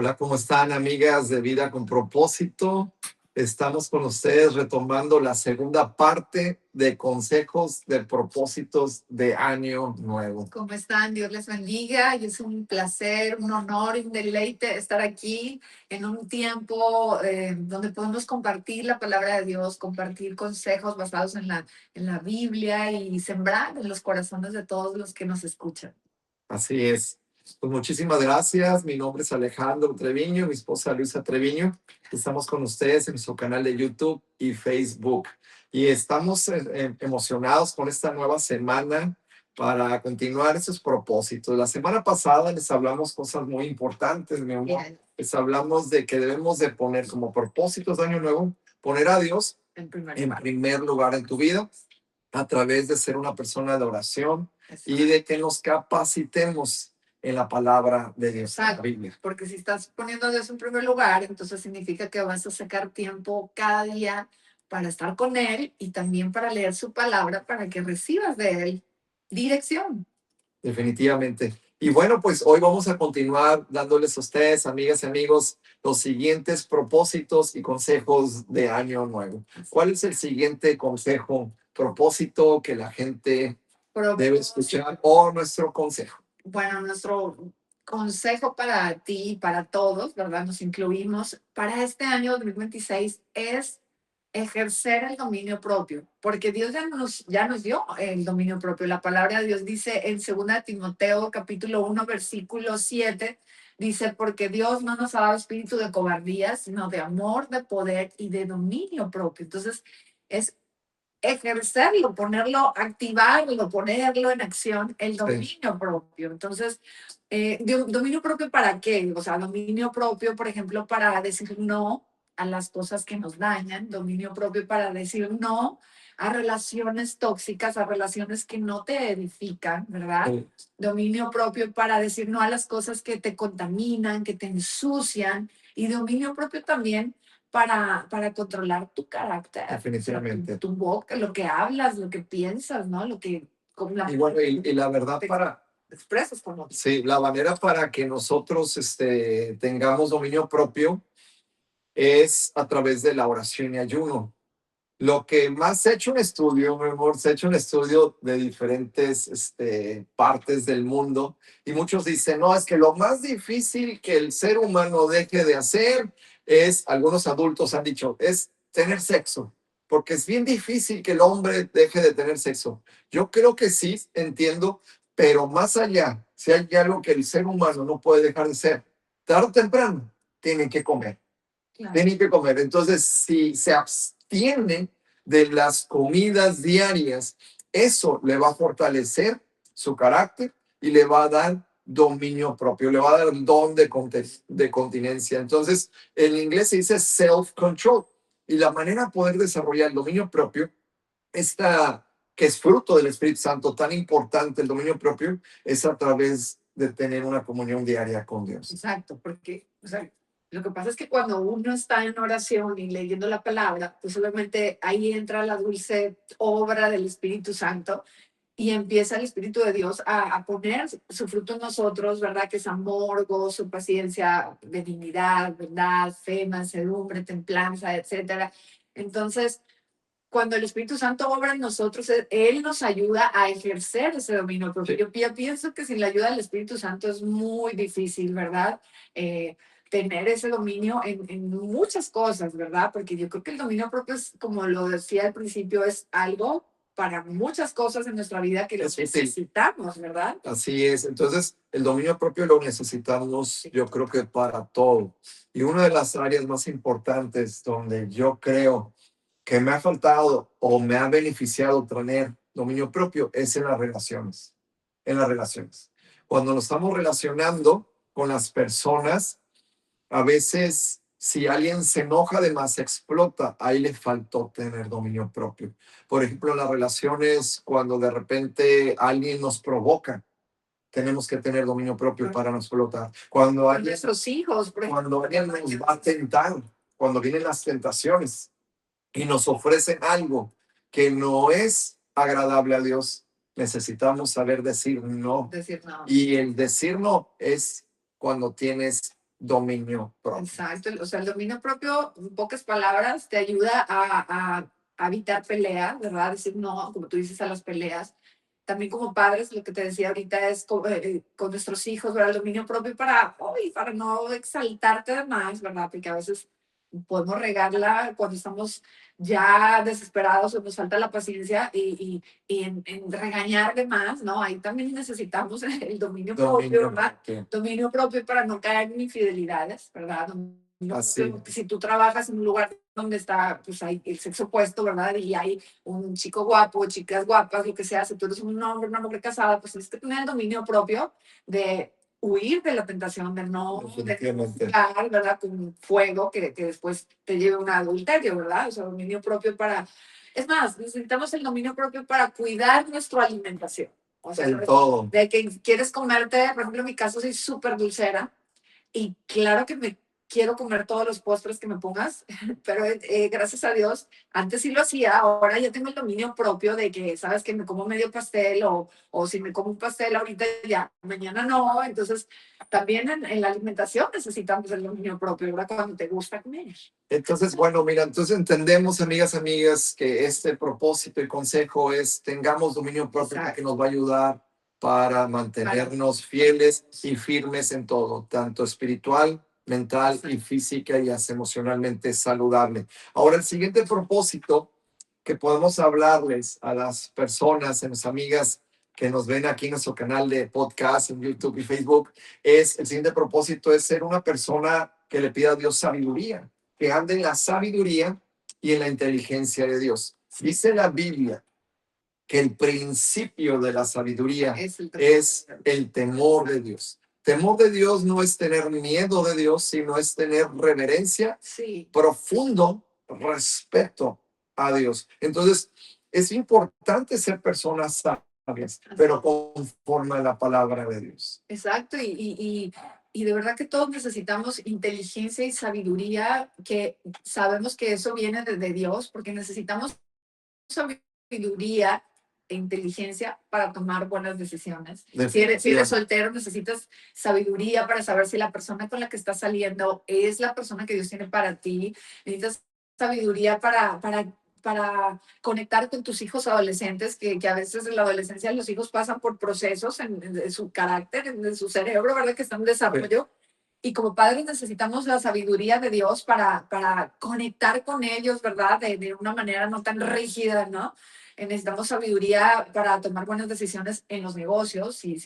Hola, ¿cómo están, amigas de Vida con Propósito? Estamos con ustedes retomando la segunda parte de consejos de propósitos de Año Nuevo. ¿Cómo están? Dios les bendiga. Y es un placer, un honor y un deleite estar aquí en un tiempo donde podemos compartir la palabra de Dios, compartir consejos basados en la Biblia y sembrar en los corazones de todos los que nos escuchan. Así es. Pues muchísimas gracias. Mi nombre es Alejandro Treviño, mi esposa Luisa Treviño. Estamos con ustedes en su canal de YouTube y Facebook. Y estamos emocionados con esta nueva semana para continuar esos propósitos. La semana pasada les hablamos cosas muy importantes, mi amor. Les hablamos de que debemos de poner como propósitos de Año Nuevo, poner a Dios en primer lugar en tu vida, a través de ser una persona de oración y de que nos capacitemos en la palabra de Dios. Exacto, en la Biblia. Porque si estás poniendo a Dios en primer lugar, entonces significa que vas a sacar tiempo cada día para estar con Él y también para leer su palabra para que recibas de Él dirección. Definitivamente. Y bueno, pues hoy vamos a continuar dándoles a ustedes, amigas y amigos, los siguientes propósitos y consejos de Año Nuevo. ¿Cuál es el siguiente consejo, propósito que la gente debe escuchar o nuestro consejo? Bueno, nuestro consejo para ti y para todos, ¿verdad? Nos incluimos para este año 2026 es ejercer el dominio propio, porque Dios ya nos dio el dominio propio. La palabra de Dios dice en 2 Timoteo capítulo 1 versículo 7, dice, porque Dios no nos ha dado espíritu de cobardía, sino de amor, de poder y de dominio propio. Entonces, es ejercerlo, ponerlo, activarlo, ponerlo en acción, el dominio propio. Entonces, ¿dominio propio para qué? O sea, dominio propio, por ejemplo, para decir no a las cosas que nos dañan, dominio propio para decir no a relaciones tóxicas, a relaciones que no te edifican, ¿verdad? Sí. Dominio propio para decir no a las cosas que te contaminan, que te ensucian, y dominio propio también para controlar tu carácter. Definitivamente. O sea, tu boca, lo que hablas, lo que piensas, ¿no? Lo que... Y bueno, y la verdad para... expresas con otros. Sí, la manera para que nosotros tengamos dominio propio es a través de la oración y ayuno. Lo que más se ha hecho un estudio, mi amor, se ha hecho un estudio de diferentes partes del mundo y muchos dicen, no, es que lo más difícil que el ser humano deje de hacer es, algunos adultos han dicho, es tener sexo, porque es bien difícil que el hombre deje de tener sexo. Yo creo que sí, entiendo, pero más allá, si hay algo que el ser humano no puede dejar de ser, tarde o temprano, tienen que comer. Claro. Tienen que comer. Entonces, si se abstiene de las comidas diarias, eso le va a fortalecer su carácter y le va a dar dominio propio, le va a dar don de continencia. Entonces, en inglés se dice self-control. Y la manera de poder desarrollar el dominio propio, esta que es fruto del Espíritu Santo, tan importante, el dominio propio, es a través de tener una comunión diaria con Dios. Exacto, porque, o sea, lo que pasa es que cuando uno está en oración y leyendo la palabra, pues obviamente ahí entra la dulce obra del Espíritu Santo y empieza el Espíritu de Dios a poner su fruto en nosotros, ¿verdad? Que es amor, gozo, paciencia, benignidad, verdad, fe, mansedumbre, templanza, etcétera. Entonces, cuando el Espíritu Santo obra en nosotros, Él nos ayuda a ejercer ese dominio propio. Sí. Yo pienso que sin la ayuda del Espíritu Santo es muy difícil, ¿verdad? Tener ese dominio en muchas cosas, ¿verdad? Porque yo creo que el dominio propio es, como lo decía al principio, es algo para muchas cosas en nuestra vida que lo necesitamos, ¿verdad? Así es. Entonces, el dominio propio lo necesitamos, yo creo que para todo. Y una de las áreas más importantes donde yo creo que me ha faltado o me ha beneficiado tener dominio propio es en las relaciones. En las relaciones. Cuando nos estamos relacionando con las personas, a veces, si alguien se enoja de más, explota, ahí le faltó tener dominio propio. Por ejemplo, en las relaciones, cuando de repente alguien nos provoca, tenemos que tener dominio propio para no explotar. Cuando alguien, nuestros hijos, por ejemplo, cuando alguien nos va a tentar, cuando vienen las tentaciones y nos ofrecen algo que no es agradable a Dios, necesitamos saber decir no. Decir no. Y el decir no es cuando tienes dominio propio. Exacto, o sea, el dominio propio, en pocas palabras, te ayuda a evitar peleas, ¿verdad? Decir no, como tú dices, a las peleas. También como padres, lo que te decía ahorita es con nuestros hijos, ¿verdad? El dominio propio para no exaltarte de más, ¿verdad? Porque a veces podemos regarla cuando estamos ya desesperados o nos falta la paciencia y en regañar de más, ¿no? Ahí también necesitamos el dominio propio, ¿verdad? Dominio propio para no caer en infidelidades, ¿verdad? Si tú trabajas en un lugar donde está, pues hay el sexo opuesto, ¿verdad? Y hay un chico guapo, chicas guapas, lo que sea, si tú eres un hombre, una mujer casada, pues tienes que tener el dominio propio de huir de la tentación, de no jugar, ¿verdad? Con fuego que después te lleve a un adulterio, ¿verdad? O sea, dominio propio para... Es más, necesitamos el dominio propio para cuidar nuestra alimentación. O sea, de que quieres comerte, por ejemplo, en mi caso soy súper dulcera y claro que me quiero comer todos los postres que me pongas, pero gracias a Dios, antes sí lo hacía, ahora ya tengo el dominio propio de que, sabes, que me como medio pastel o si me como un pastel ahorita ya, mañana no, entonces también en la alimentación necesitamos el dominio propio, ¿verdad? Cuando te gusta comer. Entonces, bueno, mira, entonces entendemos, amigas, que este propósito y consejo es tengamos dominio propio que nos va a ayudar para mantenernos fieles y firmes en todo, tanto espiritual, mental y física y hasta emocionalmente saludable. Ahora, el siguiente propósito que podemos hablarles a las personas, a nuestras amigas que nos ven aquí en nuestro canal de podcast, en YouTube y Facebook, el siguiente propósito es ser una persona que le pida a Dios sabiduría, que ande en la sabiduría y en la inteligencia de Dios. Dice la Biblia que el principio de la sabiduría es el temor de Dios. Temor de Dios no es tener miedo de Dios, sino es tener reverencia, profundo respeto a Dios. Entonces, es importante ser personas sabias, pero conforme a la palabra de Dios. Exacto, y de verdad que todos necesitamos inteligencia y sabiduría, que sabemos que eso viene de Dios, porque necesitamos sabiduría e inteligencia para tomar buenas decisiones. Si eres soltero, necesitas sabiduría para saber si la persona con la que estás saliendo es la persona que Dios tiene para ti. Necesitas sabiduría para conectar con tus hijos adolescentes, que a veces en la adolescencia los hijos pasan por procesos en su carácter, en su cerebro, ¿verdad? Que están en desarrollo. Y como padres necesitamos la sabiduría de Dios para conectar con ellos, ¿verdad? De una manera no tan rígida, ¿no? Necesitamos sabiduría para tomar buenas decisiones en los negocios, si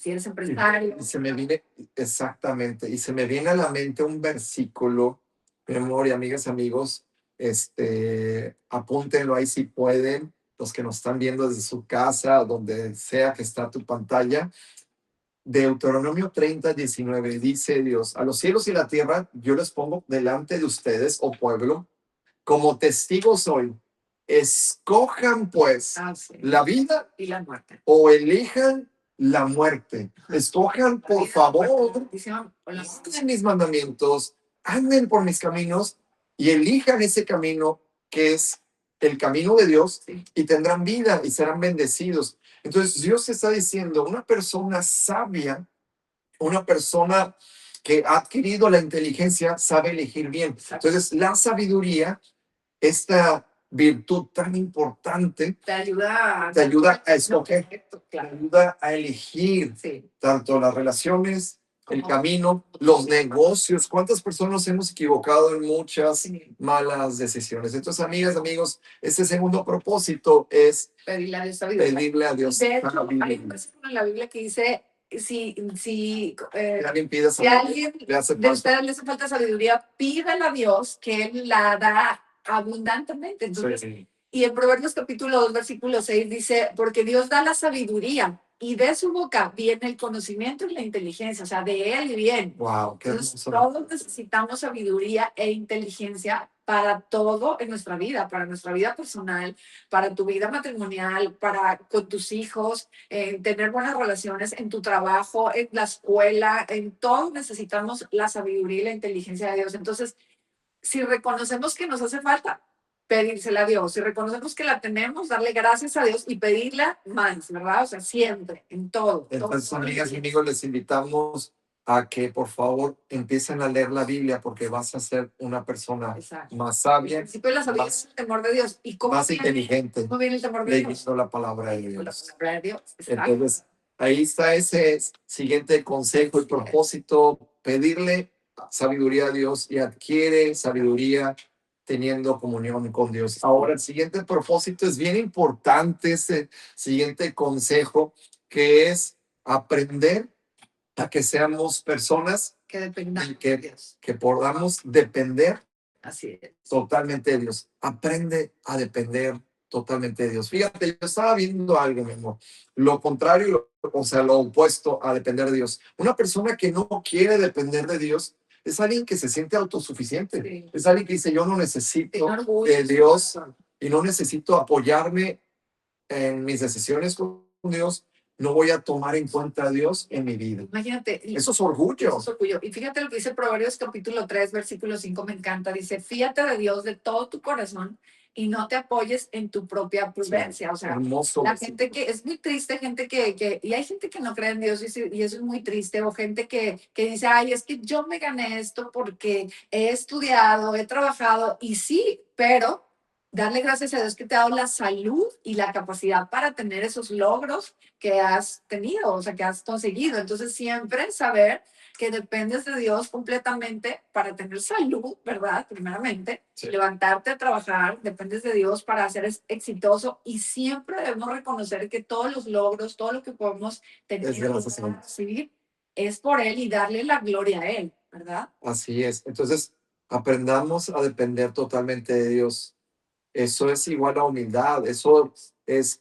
eres empresario. Y se me viene, exactamente, y se me viene a la mente un versículo, mi amor y amigas, amigos, apúntenlo ahí si pueden, los que nos están viendo desde su casa o donde sea que está tu pantalla. Deuteronomio 30:19 dice Dios: a los cielos y la tierra yo les pongo delante de ustedes, oh pueblo, como testigos hoy. Escojan pues la vida y la muerte, o elijan la muerte. Escojan, por favor, en mis mandamientos, anden por mis caminos y elijan ese camino que es el camino de Dios, y tendrán vida y serán bendecidos. Entonces Dios está diciendo, una persona sabia, una persona que ha adquirido la inteligencia, sabe elegir bien. Entonces la sabiduría, esta virtud tan importante, te ayuda a escoger, te ayuda a elegir tanto las relaciones, el camino, los negocios. ¿Cuántas personas nos hemos equivocado en muchas malas decisiones? Entonces, amigas, amigos, este segundo propósito es pedirle a Dios sabiduría. Pedirle a Dios. De hecho, hay un versículo en la Biblia que dice, si alguien pide si a alguien de ustedes le hace falta sabiduría, pídale a Dios que Él la da abundantemente. Entonces, y en Proverbios capítulo 2, versículo 6 dice, porque Dios da la sabiduría y de su boca viene el conocimiento y la inteligencia, o sea, de Él viene. Wow, entonces, todos necesitamos sabiduría e inteligencia para todo en nuestra vida, para nuestra vida personal, para tu vida matrimonial, para con tus hijos, tener buenas relaciones en tu trabajo, en la escuela, en todo necesitamos la sabiduría y la inteligencia de Dios. Entonces, si reconocemos que nos hace falta, pedírsela a Dios. Si reconocemos que la tenemos, darle gracias a Dios y pedirla más, ¿verdad? O sea, siempre, en todo. Entonces, amigas y amigos, les invitamos a que por favor empiecen a leer la Biblia porque vas a ser una persona Exacto. más El sabia, principio de la sabiduría es más, el temor de Dios. ¿Y más inteligente, cómo viene el temor de Dios? leyendo la palabra de Con la Dios. palabra de Dios. Exacto. Entonces, ahí está ese siguiente consejo y propósito, pedirle sabiduría a Dios y adquiere sabiduría teniendo comunión con Dios. Ahora, el siguiente propósito es bien importante, ese siguiente consejo, que es aprender a que seamos personas Que dependamos de que, Dios. que podamos depender Así es. totalmente de Dios. Aprende a depender totalmente de Dios. Fíjate, yo estaba viendo algo, mi amor. Lo contrario, o sea, lo opuesto a depender de Dios. Una persona que no quiere depender de Dios es alguien que se siente autosuficiente. Sí. Es alguien que dice, yo no Tiene necesito orgullo de en su Dios corazón. y no necesito apoyarme en mis decisiones con Dios. No voy a tomar en cuenta a Dios en mi vida. Imagínate. Eso es orgullo. Eso es orgullo. Y fíjate lo que dice Proverbios capítulo 3, versículo 5, me encanta. Dice, fíjate de Dios de todo tu corazón y no te apoyes en tu propia prudencia. O sea, Hermoso. la gente que es muy triste, gente y hay gente que no cree en Dios y eso es muy triste, o gente que dice, ay, es que yo me gané esto porque he estudiado, he trabajado, y sí, pero darle gracias a Dios que te ha dado la salud y la capacidad para tener esos logros que has tenido, o sea, que has conseguido. Entonces, siempre saber que dependes de Dios completamente para tener salud, ¿verdad? Primeramente, Sí. Levantarte a trabajar, dependes de Dios para ser exitoso, y siempre debemos reconocer que todos los logros, todo lo que podemos tener, Es gracias a Él. recibir, es por Él y darle la gloria a Él, ¿verdad? Así es. Entonces, aprendamos a depender totalmente de Dios. Eso es igual a humildad. Eso es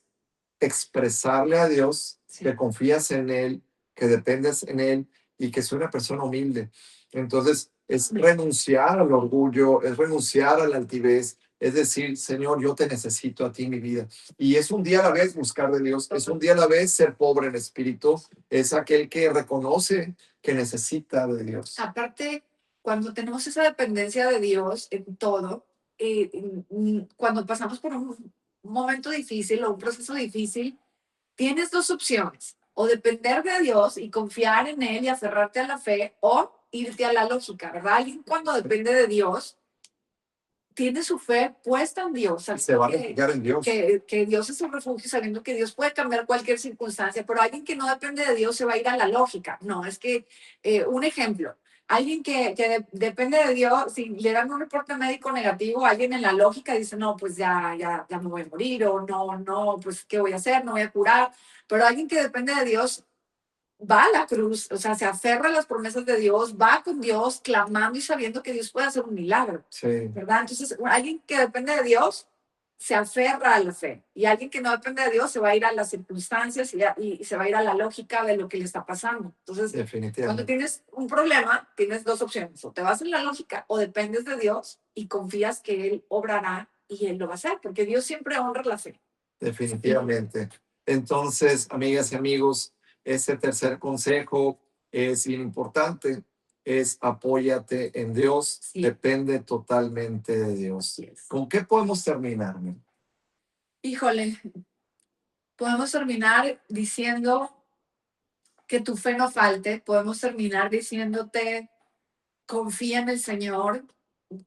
expresarle a Dios Sí. que confías en Él, que dependes en Él y que soy una persona humilde. Entonces, es renunciar al orgullo, es renunciar a la altivez, es decir, Señor, yo te necesito a ti en mi vida. Y es un día a la vez buscar de Dios, es un día a la vez ser pobre en espíritu, es aquel que reconoce que necesita de Dios. Aparte, cuando tenemos esa dependencia de Dios en todo, cuando pasamos por un momento difícil o un proceso difícil, tienes dos opciones: o depender de Dios y confiar en Él y aferrarte a la fe, o irte a la lógica, ¿verdad? Alguien cuando depende de Dios tiene su fe puesta en Dios, Y se va a refugiar en Dios. que Dios es un refugio, sabiendo que Dios puede cambiar cualquier circunstancia, pero alguien que no depende de Dios se va a ir a la lógica. No, es que, un ejemplo, alguien que depende de Dios, si le dan un reporte médico negativo, alguien en la lógica dice, no, pues ya me voy a morir, o no, pues, ¿qué voy a hacer? No voy a curar. Pero alguien que depende de Dios va a la cruz, o sea, se aferra a las promesas de Dios, va con Dios, clamando y sabiendo que Dios puede hacer un milagro, Sí, ¿verdad? Entonces, alguien que depende de Dios se aferra a la fe, y alguien que no depende de Dios se va a ir a las circunstancias y se va a ir a la lógica de lo que le está pasando. Entonces, cuando definitivamente. tienes un problema, tienes dos opciones: o te vas en la lógica o dependes de Dios y confías que Él obrará y Él lo va a hacer, porque Dios siempre honra la fe. Definitivamente. Entonces, amigas y amigos, ese tercer consejo es bien importante, es apóyate en Dios, Sí. depende totalmente de Dios. Así es. ¿Con qué podemos terminar? Híjole, podemos terminar diciendo que tu fe no falte, podemos terminar diciéndote, confía en el Señor,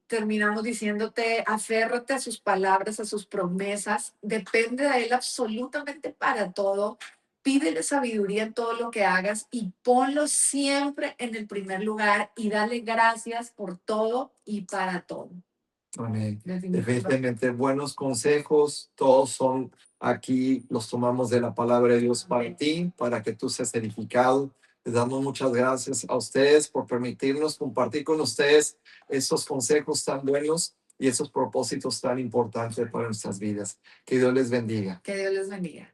terminamos diciéndote, aférrate a sus palabras, a sus promesas, depende de Él absolutamente para todo, pídele sabiduría en todo lo que hagas y ponlo siempre en el primer lugar y dale gracias por todo y para todo. Amén. Definitivamente. Definitivamente buenos consejos, todos son aquí, los tomamos de la palabra de Dios para ti, para que tú seas edificado. Les damos muchas gracias a ustedes por permitirnos compartir con ustedes esos consejos tan buenos y esos propósitos tan importantes para nuestras vidas. Que Dios les bendiga. Que Dios les bendiga.